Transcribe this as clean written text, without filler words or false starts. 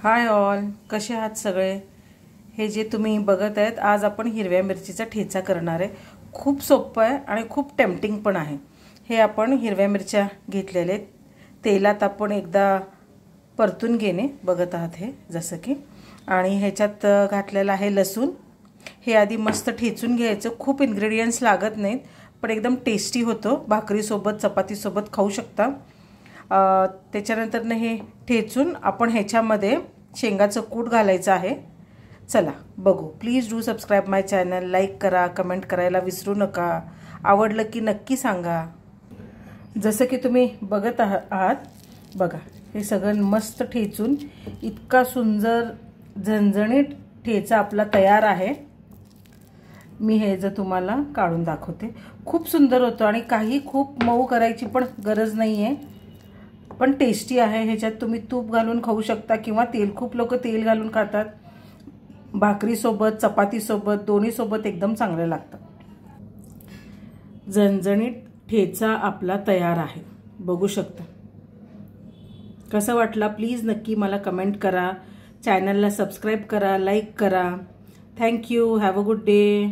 Hi all, कसे आहात सगळे। हे जे तुम्ही बघत आहेत, आज आपण हिरव्या मिरचीचा ठेचा करणार आहे। खूप सोपं आहे आणि खूप टेम्पटिंग पण आहे। हे आपण हिरव्या मिरच्या घेतलेले तेलात आपण एकदा परतून घेणे बघत आहात हे जसं की, आणि ह्याच्यात घातलेलं आहे लसूण। हे आधी मस्त ठेचून घ्यायचं। खूप इन्ग्रेडियंट्स लागत नाहीत, पण एकदम टेस्टी होतो। भाकरीसोबत चपातीसोबत खाऊ शकता। त्याच्यानंतर हे ठेचून आपण ह्याच्यामध्ये शेंगाचं कूट घालायचं आहे। चला बघू। Please do subscribe my channel, like करा, कमेंट करायला विसरू नका। आवडलं की नक्की सांगा। जसं की तुम्ही बघत आहात, बघा हे सगळं मस्त ठेचून इतका सुंदर झणझणीत ठेचा आपला तयार आहे। मी हे जर तुम्हाला काढून दाखवते, खूप सुंदर होतो आणि काही खूप मऊ करायची पण गरज नाहीये, पण टेस्टी आहे। ह्याच्यात तुम्ही तूप घालून खाऊ शकता किंवा तेल, खूप लोक तेल घालून खातात। भाकरी सोबत, चपाती सोबत, दोन्ही सोबत एकदम चांगलं लागतं। झणझणीत ठेचा आपला तयार आहे, बघू शकता। कसं वाटला प्लीज नक्की मला कमेंट करा। चॅनलला सबस्क्राईब करा, लाईक करा। Thank you, have a good day.